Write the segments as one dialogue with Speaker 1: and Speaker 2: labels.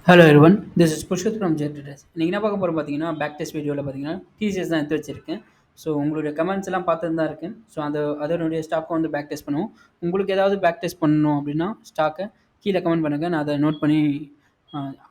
Speaker 1: Hello everyone, this is புஷ்கத் from ஜெட்ரஸ். நீங்கள் என்ன பார்க்க போகிறோம் பார்த்தீங்கன்னா, பேக் டெஸ்ட் வீடியோவில் பார்த்தீங்கன்னா டிசிஎஸ் தான் எடுத்து வச்சிருக்கேன். ஸோ உங்களுடைய கமெண்ட்ஸ் எல்லாம் பார்த்துட்டு தான் இருக்கேன். ஸோ அதனுடைய ஸ்டாக்கை வந்து பேக் டெஸ்ட் பண்ணுவோம். உங்களுக்கு ஏதாவது பேக் டெஸ்ட் பண்ணணும் அப்படின்னா ஸ்டாக்கை கீழே கமெண்ட் பண்ணுங்கள். நான் அதை நோட் பண்ணி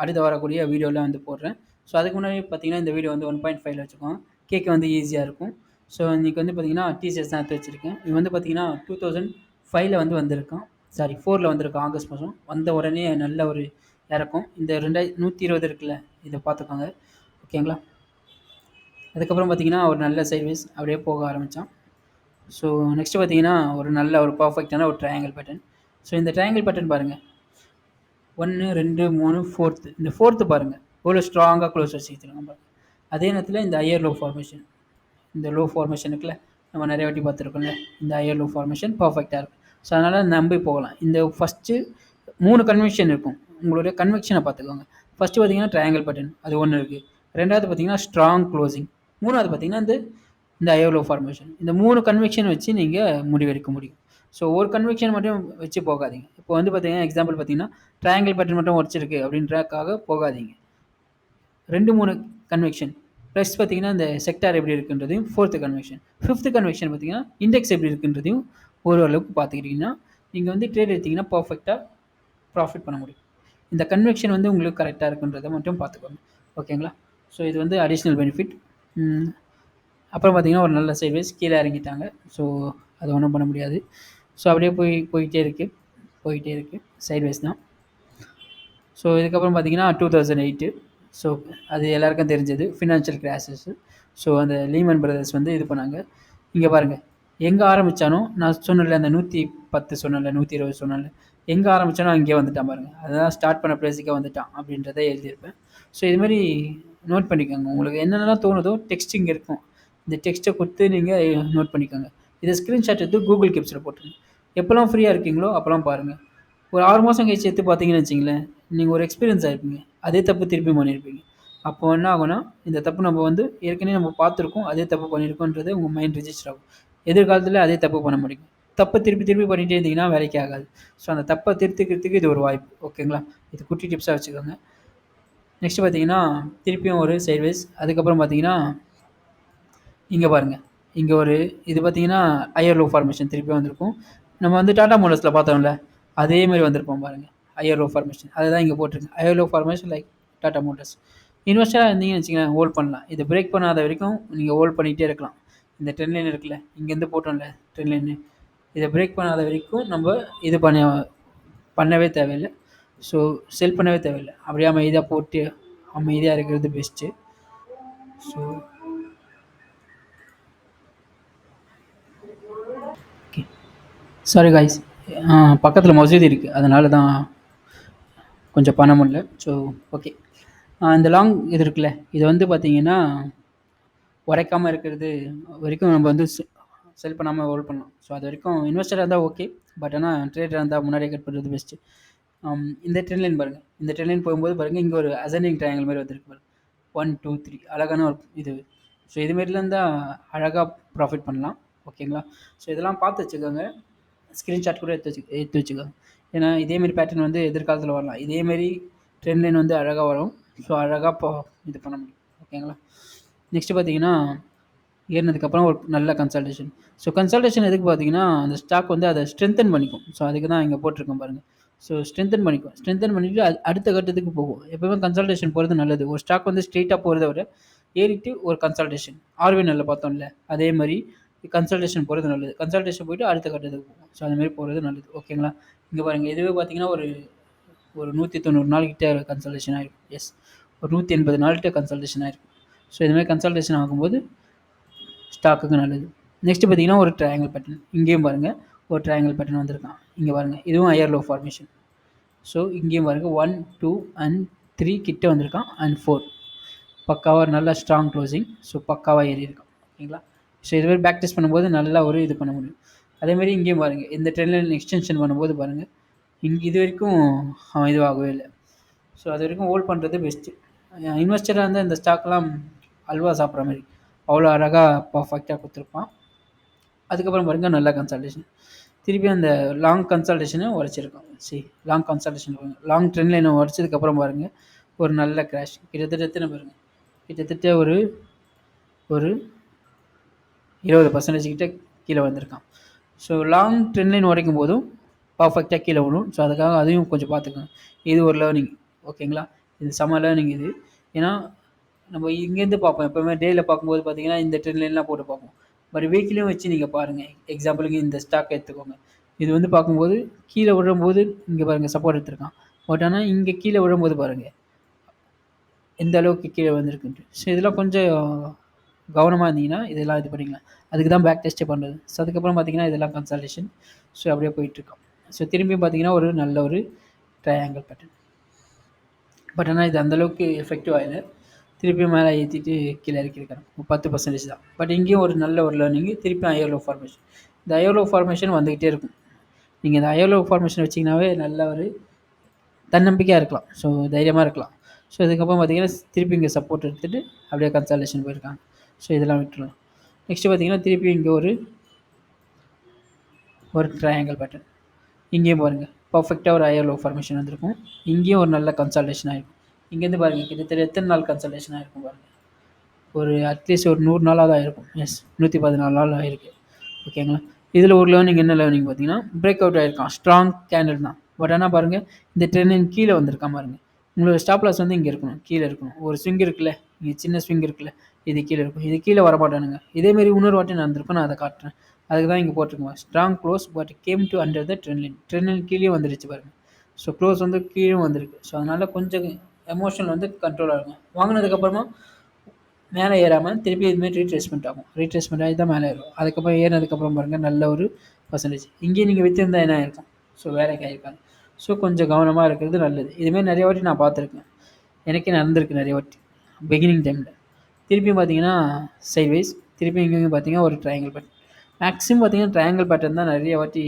Speaker 1: அடுத்து வரக்கூடிய வீடியோவில் வந்து போடுறேன். ஸோ அதுக்கு முன்னாடி பார்த்தீங்கன்னா இந்த வீடியோ வந்து 1.5 வச்சுக்கோங்க. கேட்க வந்து ஈஸியாக இருக்கும். ஸோ இன்றைக்கி வந்து பார்த்தீங்கன்னா டிசிஎஸ் தான் எடுத்து வச்சிருக்கேன். இது வந்து பார்த்தீங்கன்னா 2005 வந்து வந்திருக்கான். சாரி 4 வந்திருக்கான். ஆகஸ்ட் மாதம் வந்த உடனே நல்ல ஒரு இறக்கும். இந்த 2120 இருக்குல்ல, இதை பார்த்துக்கோங்க. ஓகேங்களா? அதுக்கப்புறம் பார்த்தீங்கன்னா ஒரு நல்ல சைட்வேஸ் அப்படியே போக ஆரம்பித்தான். ஸோ நெக்ஸ்ட்டு பார்த்தீங்கன்னா ஒரு நல்ல ஒரு பர்ஃபெக்டான ஒரு ட்ரையாங்கிள் பேட்டர்ன். ஸோ இந்த ட்ரையாங்கிள் பேட்டர்ன் பாருங்கள், 1 2 3 4th. இந்த 4th பாருங்கள் எவ்வளோ ஸ்ட்ராங்காக க்ளோஸ் வச்சுருக்காங்க பாருங்கள். அதே நேரத்தில் இந்த ஹையர் லோ ஃபார்மேஷன், இந்த லோ ஃபார்மேஷன் இருக்குல்ல, நம்ம நிறைய வாட்டி பார்த்துருக்கோம்ல, இந்த ஹையர் லோ ஃபார்மேஷன் பர்ஃபெக்டாக இருக்கும். ஸோ அதனால் நம்பி போகலாம். இந்த ஃபஸ்ட்டு 3 கன்வெக்ஷன் இருக்கும். உங்களுடைய கன்வெக்ஷனை பார்த்துக்கோங்க. ஃபஸ்ட்டு பார்த்தீங்கன்னா ட்ரையாங்கிள் பேட்டர்ன், அது ஒன்று இருக்குது. ரெண்டாவது பார்த்தீங்கன்னா ஸ்ட்ராங் க்ளோசிங். மூணாவது பார்த்தீங்கன்னா இந்த ஹையர் லோ ஃபார்மேஷன். இந்த 3 கன்வெக்ஷன் வச்சு நீங்கள் முடிவெடுக்க முடியும். ஸோ ஒரு கன்வெக்ஷன் மட்டும் வச்சு போகாதீங்க. இப்போ வந்து பார்த்தீங்கன்னா எக்ஸாம்பிள் பார்த்தீங்கன்னா ட்ரையாங்கிள் பேட்டர்ன் மட்டும் உடச்சிருக்கு அப்படின்றக்காக போகாதீங்க. 2 3 கன்வெக்ஷன் ப்ளஸ் பார்த்தீங்கன்னா இந்த செக்டார் எப்படி இருக்குன்றதையும் 4th கன்வெக்ஷன். 5th கன்வெக்ஷன் பார்த்தீங்கன்னா இண்டெக்ஸ் எப்படி இருக்குன்றதையும் ஓரளவுக்கு பார்த்துக்கிட்டிங்கன்னா நீங்கள் வந்து ட்ரேட் எடுத்திங்கன்னா பர்ஃபெக்டாக ப்ராஃபிட் பண்ண முடியும். இந்த கன்வெக்ஷன் வந்து உங்களுக்கு கரெக்டாக இருக்குன்றதை மட்டும் பார்த்துக்கோங்க. ஓகேங்களா? ஸோ இது வந்து அடிஷ்னல் பெனிஃபிட். அப்புறம் பார்த்தீங்கன்னா ஒரு நல்ல சைட்வேஸ் கீழே இறங்கிட்டாங்க. ஸோ அது ஒன்றும் பண்ண முடியாது. ஸோ அப்படியே போயிட்டே இருக்குது சைட்வேஸ் தான். ஸோ இதுக்கப்புறம் பார்த்தீங்கன்னா 2008. ஸோ அது எல்லாருக்கும் தெரிஞ்சது ஃபினான்ஷியல் கிராஷஸ். ஸோ அந்த லீமன் பிரதர்ஸ் வந்து இது பண்ணாங்க. இங்கே பாருங்கள், எங்கே ஆரம்பித்தானோ நான் சொன்னல, அந்த 110 சொன்னல, 120 சொன்னல, எங்கே ஆரம்பித்தானோ அங்கேயே வந்துட்டான் பாருங்கள். அதுதான் ஸ்டார்ட் பண்ண பிளேஸுக்கே வந்துட்டான் அப்படின்றத எழுதியிருப்பேன். ஸோ இதுமாதிரி நோட் பண்ணிக்கோங்க. உங்களுக்கு என்னென்னலாம் தோணுதோ டெக்ஸ்ட் இங்கே இருக்கும். இந்த டெக்ஸ்ட்டை கொடுத்து நீங்கள் நோட் பண்ணிக்கோங்க. இதை ஸ்க்ரீன்ஷாட் எடுத்து கூகுள் கிப்ஸில் போட்டுருங்க. எப்போல்லாம் ஃப்ரீயாக இருக்கீங்களோ அப்போல்லாம் பாருங்கள். ஒரு 6 மாதம் கழிச்சு எடுத்து பார்த்தீங்கன்னு வச்சிங்களேன், நீங்கள் ஒரு எக்ஸ்பீரியன்ஸ் ஆகிருப்பீங்க. அதே தப்பு திருப்பி பண்ணியிருப்பீங்க. அப்போ என்ன ஆகும்னா, இந்த தப்பு நம்ம வந்து ஏற்கனவே நம்ம பார்த்துருக்கோம், அதே தப்பு பண்ணியிருக்கோன்றது உங்கள் மைண்ட் ரிஜிஸ்டர் ஆகும். எதிர்காலத்தில் அதே தப்பு பண்ண முடியும். தப்பை திருப்பி திருப்பி பண்ணிகிட்டே இருந்தீங்கன்னா வேலைக்கு ஆகாது. ஸோ அந்த தப்பை திருத்திக்கிறதுக்கு இது ஒரு வாய்ப்பு. ஓகேங்களா? இது குட்டி டிப்ஸாக வச்சுக்கோங்க. நெக்ஸ்ட்டு பார்த்தீங்கன்னா திருப்பியும் ஒரு சைட்வேஸ். அதுக்கப்புறம் பார்த்தீங்கன்னா இங்கே பாருங்கள், இங்கே ஒரு இது பார்த்தீங்கன்னா ஹையர் லோ ஃபார்மேஷன் திருப்பியும் வந்திருக்கும். நம்ம வந்து டாடா மோட்டர்ஸில் பார்த்தோம்ல, அதே மாதிரி வந்திருப்போம் பாருங்கள். ஹையர் லோ ஃபார்மேஷன் அதை தான் இங்கே போட்டிருக்கு. Higher low formation like Tata Motors. இன்வெஸ்டராக இருந்தீங்கன்னு வச்சுக்கோங்களேன், ஹோல்ட் பண்ணலாம். இதை பிரேக் பண்ணாத வரைக்கும் நீங்கள் ஹோல்ட் பண்ணிகிட்டே இருக்கலாம். இந்த ட்ரெண்ட் லைன் இருக்குல்ல, இங்கேருந்து போட்டோம்ல ட்ரெண்ட் லைன், இதை பிரேக் பண்ணாத வரைக்கும் நம்ம இது பண்ணவே தேவையில்லை. ஸோ செல் பண்ணவே தேவையில்லை. அப்படியே அமைதியாக போட்டு அமைதியாக இருக்கிறது best. So okay, sorry guys, பக்கத்தில் மசூதி இருக்குது, அதனால தான் கொஞ்சம் பண்ண முடியல. ஸோ ஓகே, இந்த லாங் இது இருக்குல்ல, இது வந்து பார்த்திங்கன்னா உரைக்காமல் இருக்கிறது வரைக்கும் நம்ம வந்து செல் பண்ணாமல் ஹோல்ட் பண்ணலாம். ஸோ அது வரைக்கும் இன்வெஸ்டராக இருந்தால் ஓகே, பட் ஆனால் ட்ரேடராக இருந்தால் முன்னாடியே கட் பண்ணுறது பெஸ்ட்டு. இந்த ட்ரெண்ட் லைன் பாருங்கள், இந்த ட்ரெண்ட் லைன் போகும்போது பாருங்கள், இங்கே ஒரு அசெண்டிங் ட்ரையாங்கிள் மாதிரி வந்துருக்கு பாருங்கள். 1 2 3 அழகான ஒரு இது. ஸோ இதுமாரிலாம் இருந்தால் அழகாக ப்ராஃபிட் பண்ணலாம். ஓகேங்களா? ஸோ இதெல்லாம் பார்த்து வச்சுக்கோங்க. ஸ்க்ரீன்ஷாட் கூட எடுத்து வச்சுக்கோங்க. ஏன்னா இதேமாரி பேட்டர்ன் வந்து எதிர்காலத்தில் வரலாம். இதேமாரி ட்ரெண்ட் லைன் வந்து அழகாக வரும். ஸோ அழகாக இது பண்ண முடியும். ஓகேங்களா? நெக்ஸ்ட்டு பார்த்தீங்கன்னா ஏறினதுக்கப்புறம் ஒரு நல்ல கன்சல்டேஷன். ஸோ கன்சல்டேஷன் எதுக்கு பார்த்தீங்கன்னா, அந்த ஸ்டாக் வந்து அதை ஸ்ட்ரென்தன் பண்ணிக்கும். ஸோ அதுக்கு தான் இங்கே போட்டிருக்கேன் பாருங்கள். ஸோ ஸ்ட்ரென்தன் பண்ணிக்கும். ஸ்ட்ரென்தன் பண்ணிவிட்டு அடுத்த கட்டத்துக்கு போகும். எப்போவுமே கன்சல்டேஷன் போகிறது நல்லது. ஒரு ஸ்டாக் வந்து ஸ்ட்ரெயிட்டாக போகிறத விட ஏறிட்டு ஒரு கன்சல்டேஷன், ஆர்விஎன்எல்ல பார்த்தோம்ல, அதே மாதிரி கன்சல்டேஷன் போகிறது நல்லது. கன்சல்டேஷன் போய்ட்டு அடுத்த கட்டத்துக்கு போகும். ஸோ அதுமாரி போகிறது நல்லது. ஓகேங்களா? இங்கே பாருங்கள், இதுவே பார்த்தீங்கன்னா ஒரு 190 நாள்கிட்ட கன்சல்டேஷன் ஆகிருக்கும். எஸ், ஒரு 180 நாள்கிட்ட கன்சல்டேஷன் ஆகிருக்கும். ஸோ இதுமாதிரி கன்சல்டேஷன் ஆகும்போது ஸ்டாக்குக்கு நல்லது. நெக்ஸ்ட்டு பார்த்தீங்கன்னா ஒரு ட்ரையாங்கிள் பேட்டர்ன். இங்கேயும் பாருங்கள் ஒரு ட்ரையாங்கிள் பேட்டர்ன் வந்திருக்கான். இங்கே பாருங்கள், இதுவும் ஹையர் லோ ஃபார்மேஷன். ஸோ இங்கேயும் பாருங்கள் 1 2 and 3 கிட்ட வந்திருக்கான் அண்ட் 4 பக்காவாக நல்லா ஸ்ட்ராங் க்ளோசிங். ஸோ பக்காவாக ஏறி இருக்கான். ஓகேங்களா? ஸோ இதுமாதிரி பேக் டெஸ்ட் பண்ணும்போது நல்லா ஒரு இது பண்ண முடியும். அதேமாதிரி இங்கேயும் பாருங்கள், இந்த ட்ரெண்ட் லைன் எக்ஸ்டென்ஷன் பண்ணும்போது பாருங்கள், இங்கே இது வரைக்கும் அவன் இதுவாகவே இல்லை. ஸோ அது வரைக்கும் ஹோல்ட் பண்ணுறது பெஸ்ட்டு. இன்வெஸ்டராக இருந்தால் இந்த ஸ்டாக்லாம் அல்வா சாப்பிட்ற மாதிரி அவ்வளோ அழகாக பர்ஃபெக்டாக கொடுத்துருப்பான். அதுக்கப்புறம் பாருங்கள் நல்ல கன்சல்டேஷன். திருப்பி அந்த லாங் கன்சல்டேஷனை உடச்சிருக்கோம். லாங் கன்சல்டேஷன் பாருங்கள், லாங் ட்ரெண்ட் லைனை உடச்சதுக்கப்புறம் பாருங்கள் ஒரு நல்ல கிராஷ். கிட்டத்தட்ட எத்தனை பாருங்க, கிட்டத்தட்ட ஒரு ஒரு 20% கிட்ட கீழே வந்திருக்கான். ஸோ லாங் ட்ரெண்ட் லைன் உடைக்கும் போதும் பர்ஃபெக்டாக கீழே விழும். ஸோ அதுக்காக அதையும் கொஞ்சம் பார்த்துக்கோங்க. இது ஒரு லேர்னிங், ஓகேங்களா? இது செம லேர்னிங் இது. ஏன்னா நம்ம இங்கேருந்து பார்ப்போம், எப்போவுமே டேயில் பார்க்கும்போது பார்த்தீங்கன்னா இந்த ட்ரெண்ட் லைன்லாம் போட்டு பார்ப்போம். பட் வீக்லியும் வச்சு நீங்கள் பாருங்கள். எக்ஸாம்பிளுக்கு இந்த ஸ்டாக் எடுத்துக்கோங்க. இது வந்து பார்க்கும்போது கீழே விழும்போது இங்கே பாருங்கள் சப்போர்ட் எடுத்திருக்கான். பட் ஆனால் இங்கே கீழே விழும்போது பாருங்கள் எந்த அளவுக்கு கீழே வந்திருக்குன்ட்டு. ஸோ இதெல்லாம் கொஞ்சம் கவனமாக இருந்தீங்கன்னா இதெல்லாம் இது பண்ணிக்கலாம். அதுக்கு தான் பேக் டெஸ்ட்டே பண்ணுறது. ஸோ அதுக்கப்புறம் பார்த்தீங்கன்னா இதெல்லாம் கன்சல்டேஷன். ஸோ அப்படியே போயிட்டுருக்கோம். ஸோ திரும்பியும் பார்த்தீங்கன்னா ஒரு நல்ல ஒரு ட்ரையாங்கிள் பேட்டர்ன். பட் ஆனால் இது அந்தளவுக்கு எஃபெக்டிவாக இல்லை. திருப்பியும் மேலே ஏற்றிட்டு கீழே இறக்கியிருக்காங்க. 10% தான். பட் இங்கேயும் ஒரு நல்ல ஒரு லேர்னிங்கு. திருப்பியும் ஐயர்லோ ஃபார்மேஷன். இந்த ஐயர்லோ ஃபார்மேஷன் வந்துக்கிட்டே இருக்கும். நீங்கள் இந்த ஐயர்லோ ஃபார்மேஷன் வச்சிங்கனாவே நல்ல ஒரு தன்னம்பிக்கையாக இருக்கலாம். ஸோ தைரியமாக இருக்கலாம். ஸோ இதுக்கப்புறம் பார்த்தீங்கன்னா திருப்பி இங்கே சப்போர்ட் எடுத்துகிட்டு அப்படியே கன்சல்டேஷன் போயிருக்காங்க. ஸோ இதெல்லாம் விட்டுருலாம். நெக்ஸ்ட்டு பார்த்தீங்கன்னா திருப்பி இங்கே ஒரு ட்ரையாங்கிள் பேட்டர்ன். இங்கேயும் பாருங்கள் பர்ஃபெக்டாக ஒரு ஐயர்லோ ஃபார்மேஷன் வந்திருக்கும். இங்கேயும் ஒரு நல்ல கன்சல்டேஷன் ஆகிருக்கும். இங்கேருந்து பாருங்கள் கிட்டத்தட்ட எத்தனை நாள் கன்சல்டேஷன் ஆகிருக்கும் பாருங்கள். ஒரு அட்லீஸ்ட் ஒரு 100 நாளாக தான் இருக்கும். எஸ், 114 நாள் ஆகிருக்கு. ஓகேங்களா? இதில் ஒரு லேர்னிங் என்ன லேர்னிங் பார்த்தீங்கன்னா பிரேக் அவுட் ஆகிருக்கான். ஸ்ட்ராங் கேண்டில் தான். பட் ஆனால் பாருங்கள் இந்த ட்ரெண்ட் கீழே வந்திருக்கான் பாருங்கள். உங்களோட ஸ்டாப் லாஸ் வந்து இங்கே இருக்கணும், கீழே இருக்கணும். ஒரு ஸ்விங் இருக்குல்ல, இங்கே சின்ன ஸ்விங் இருக்குல்ல, இது கீழே இருக்கும். இது கீழே வரமாட்டானுங்க. இதேமாரி இன்னொரு வாட்டி நடந்திருக்கும். நான் அதை காட்டுறேன். அதுக்கு தான் இங்கே போட்டிருக்கேன் strong close but came to under the trend line. Trend line கீழே வந்துருச்சு பாருங்கள். ஸோ க்ளோஸ் வந்து கீழே வந்திருக்கு. ஸோ அதனால் கொஞ்சம் எமோஷனல் வந்து கண்ட்ரோல் ஆகுங்க. வாங்கினதுக்கப்புறமா மேலே ஏறாமல் திருப்பி இதுமாரி ரீட்ரேஸ்மெண்ட் ஆகும். ரீட்ரேஸ்மெண்ட் ஆகி தான் மேலே ஏறும். அதுக்கப்புறம் ஏறினதுக்கப்புறம் பாருங்கள் நல்ல ஒரு பர்சன்டேஜ். இங்கேயும் நீங்கள் விற்றுருந்தா என்ன ஆயிருக்கும்? ஸோ வேலைக்கு ஆகிருக்காங்க. ஸோ கொஞ்சம் கவனமாக இருக்கிறது நல்லது. இதுமாரி நிறைய வாட்டி நான் பார்த்துருக்கேன். எனக்கே நடந்திருக்கு நிறைய வாட்டி பிகினிங் டைமில். திருப்பியும் பார்த்தீங்கன்னா சைட்வைஸ், திருப்பி இங்கேயும் பார்த்தீங்கன்னா ஒரு ட்ரையாங்கிள் பேட்டர்ன். மேக்ஸிமம் பார்த்தீங்கன்னா ட்ரையாங்கிள் பேட்டர்ன் தான் நிறைய வாட்டி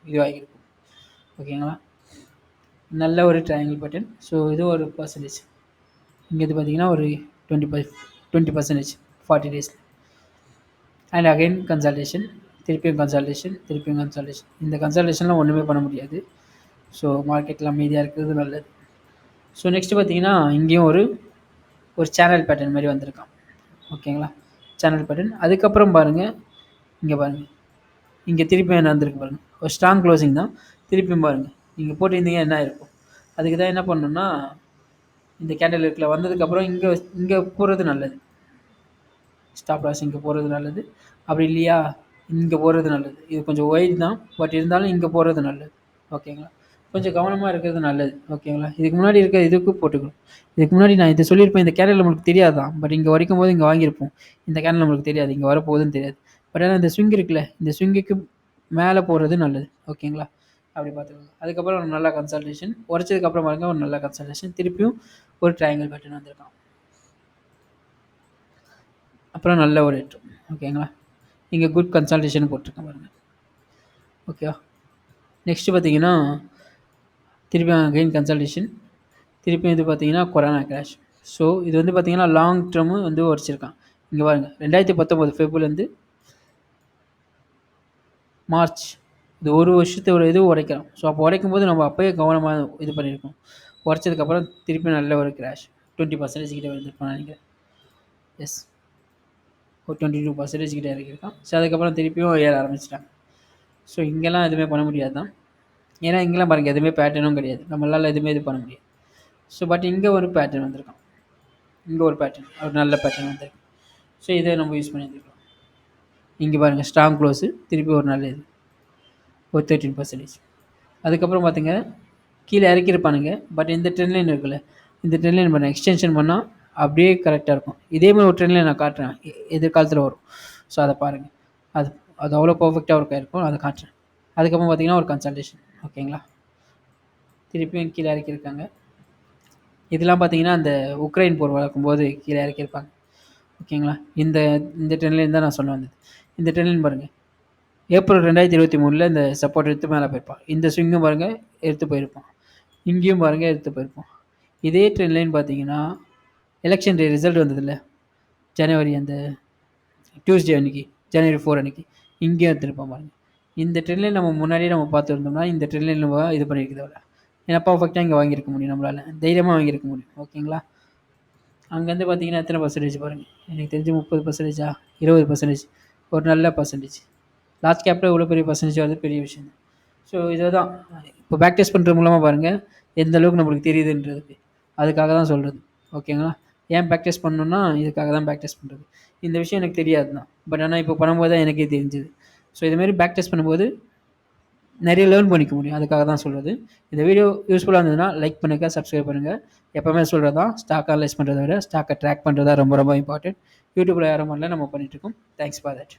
Speaker 1: இதுவாகிருக்கும். ஓகேங்களா? நல்ல ஒரு ட்ரையாங்கிள் பேட்டர்ன். ஸோ இது ஒரு பர்சன்டேஜ். இங்கே இது பார்த்தீங்கன்னா ஒரு 20% 40 days. அண்ட் அகைன் கன்சல்டேஷன், திருப்பியும் கன்சல்டேஷன், திருப்பியும் கன்சல்டேஷன். இந்த கன்சல்டேஷன்லாம் ஒன்றுமே பண்ண முடியாது. ஸோ மார்க்கெட்டில் அமைதியாக இருக்கிறது நல்லது. ஸோ நெக்ஸ்ட்டு பார்த்தீங்கன்னா இங்கேயும் ஒரு சேனல் பேட்டர்ன் மாதிரி வந்திருக்கான். ஓகேங்களா? Channel pattern. அதுக்கப்புறம் பாருங்கள் இங்கே பாருங்கள், இங்கே திருப்பியும் என்ன வந்திருக்கு பாருங்கள். ஒரு ஸ்ட்ராங் க்ளோசிங் தான். திருப்பியும் பாருங்கள் இங்கே போட்டிருந்தீங்க என்ன இருக்கும். அதுக்கு தான் என்ன பண்ணணும்னா இந்த கேண்டில் இருக்குல்ல, வந்ததுக்கப்புறம் இங்கே போகிறது நல்லது. ஸ்டாப் லாஸ் இங்கே போகிறது நல்லது. அப்படி இல்லையா இங்கே போகிறது நல்லது. இது கொஞ்சம் ஒயிட் தான், பட் இருந்தாலும் இங்கே போகிறது நல்லது. ஓகேங்களா? கொஞ்சம் கவனமாக இருக்கிறது நல்லது. ஓகேங்களா? இதுக்கு முன்னாடி இருக்க இதுக்கு போட்டுக்கணும். இதுக்கு முன்னாடி நான் இதை சொல்லியிருப்பேன். இந்த கேண்டில் நம்மளுக்கு தெரியாதான், பட் இங்கே வரைக்கும் போது இங்கே வாங்கியிருப்போம். இந்த கேண்டில் நம்மளுக்கு தெரியாது, இங்கே வரப்போகுதுன்னு தெரியாது. பட் ஆனால் இந்த ஸ்விங் இருக்குல்ல, இந்த ஸ்விங்குக்கு மேலே போகிறது நல்லது. ஓகேங்களா? அப்படி பார்த்துக்கோங்க. அதுக்கப்புறம் ஒரு நல்ல கன்சல்டேஷன் உடச்சதுக்கப்புறம் பாருங்கள் ஒரு நல்ல கன்சல்டேஷன். திருப்பியும் ஒரு ட்ரையாங்கிள் பேட்டர்ன் வந்திருக்கான். அப்புறம் நல்ல ஒரு ஏற்றம். ஓகேங்களா? இங்கே குட் கன்சல்டேஷன் போட்டிருக்கேன் பாருங்கள். ஓகேவா? நெக்ஸ்ட்டு பார்த்தீங்கன்னா திருப்பி அகைன் கன்சல்டேஷன். திருப்பியும் இது பார்த்தீங்கன்னா கொரோனா கிராஷ். ஸோ இது வந்து பார்த்தீங்கன்னா லாங் டேர்மு வந்து உடச்சிருக்கான். இங்கே பாருங்கள் 2019 ஃபெப்ரவரிலேருந்து மார்ச், இது ஒரு வருஷத்தை ஒரு இது உடைக்கிறோம். ஸோ அப்போ உடைக்கும் போது நம்ம அப்போயே கவனமாக இது பண்ணியிருக்கோம். உடச்சதுக்கப்புறம் திருப்பி நல்ல ஒரு கிராஷ் 20% கிட்டே வந்துருக்கோம் நினைக்கிறேன். எஸ், ஒரு 22% கிட்டே இறக்கியிருக்கான். ஸோ அதுக்கப்புறம் திருப்பியும் ஏற ஆரம்பிச்சிட்டாங்க. ஸோ இங்கெல்லாம் எதுவுமே பண்ண முடியாது தான். ஏன்னா இங்கெல்லாம் பாருங்கள் எதுவுமே பேட்டர்னும் கிடையாது. நம்மளால் எதுவுமே இது பண்ண முடியாது. ஸோ பட் இங்கே ஒரு பேட்டர்ன் வந்திருக்கான். இங்கே ஒரு பேட்டர்ன், ஒரு நல்ல பேட்டர்ன் வந்திருக்கு. ஸோ இதை நம்ம யூஸ் பண்ணியிருக்கலாம். இங்கே பாருங்கள் ஸ்ட்ராங் க்ளோஸு, திருப்பி ஒரு நல்ல இது ஒரு 13%. அதுக்கப்புறம் பார்த்திங்க கீழே இறக்கியிருப்பானுங்க. பட் இந்த ட்ரெண்ட் லைன் இருக்குல்ல, இந்த ட்ரெண்ட் லைன் பண்ண எக்ஸ்டென்ஷன் பண்ணால் அப்படியே கரெக்டாக இருக்கும். இதேமாதிரி ஒரு ட்ரெண்ட் லைன் நான் காட்டுறேன், எதிர்காலத்தில் வரும். ஸோ அதை பாருங்கள். அது அவ்வளோ பர்ஃபெக்டாக ஒர்க் ஆகிருக்கும். அதை காட்டுறேன். அதுக்கப்புறம் பார்த்திங்கன்னா ஒரு கன்சல்டேஷன். ஓகேங்களா? திருப்பியும் கீழே இறக்கியிருக்காங்க. இதெல்லாம் பார்த்தீங்கன்னா அந்த உக்ரைன் போர் வளர்க்கும்போது கீழே இறக்கியிருப்பாங்க. ஓகேங்களா? இந்த ட்ரெண்ட் லைன் தான் நான் சொல்ல வந்தது. இந்த ட்ரெண்ட் லைன் பாருங்கள், ஏப்ரல் 2023 இந்த சப்போர்ட் எடுத்து மேலே போயிருப்பான். இந்த ஸ்விங்கும் பாருங்கள் எடுத்து போயிருப்பான். இங்கேயும் பாருங்கள் எடுத்து போயிருப்பான். இதே ட்ரெண்ட் லைன் பார்த்தீங்கன்னா எலெக்ஷன் டே ரிசல்ட் வந்ததில்ல, ஜனவரி அந்த டியூஸ்டே அன்றைக்கி, ஜனவரி 4 அன்றைக்கி இங்கேயும் எடுத்துருப்பான் பாருங்கள். இந்த ட்ரெண்ட் லைன் நம்ம முன்னாடியே நம்ம பார்த்துருந்தோம்னா இந்த ட்ரெண்ட் லைன் நம்ம இது பண்ணியிருக்கிறத ஏன்னா பர்ஃபெக்டாக இங்கே வாங்கியிருக்க முடியும் நம்மளால், தைரியமாக வாங்கியிருக்க முடியும். ஓகேங்களா? அங்கேருந்து பார்த்தீங்கன்னா எத்தனை பர்சன்டேஜ் பாருங்கள், எனக்கு தெரிஞ்சு 30%, 20%, ஒரு நல்ல பர்சன்டேஜ். லார்ஜ் கேப்பில் இவ்வளோ பெரிய பர்சன்டேஜ் வரது பெரிய விஷயம். ஸோ இதை தான் இப்போ பேக் டெஸ்ட் பண்ணுறது மூலமாக பாருங்கள் எந்த அளவுக்கு நம்மளுக்கு தெரியுதுன்றதுக்கு. அதுக்காக தான் சொல்கிறது. ஓகேங்களா? ஏன் பேக் டெஸ்ட் பண்ணணுன்னா இதுக்காக தான் பேக் டெஸ்ட் பண்ணுறது. இந்த விஷயம் எனக்கு தெரியாது தான், பட் ஆனால் இப்போ பண்ணும்போது தான் எனக்கே தெரிஞ்சுது. ஸோ இதுமாரி பேக் டெஸ்ட் பண்ணும்போது நிறைய லேர்ன் பண்ணிக்க முடியும். அதுக்காக தான் சொல்கிறது. இந்த வீடியோ யூஸ்ஃபுல்லாக இருந்ததுன்னா லைக் பண்ணுங்கள், சப்ஸ்கிரைப் பண்ணுங்கள். எப்போவுமே சொல்கிறது தான், ஸ்டாக் அனலைஸ் பண்ணுறத விட ஸ்டாக்கை ட்ராக் பண்ணுறது தான் ரொம்ப ரொம்ப இம்பார்ட்டன்ட். யூடியூப்பில் யாரும் பண்ணல, நம்ம பண்ணிகிட்ருக்கோம். Thanks for that.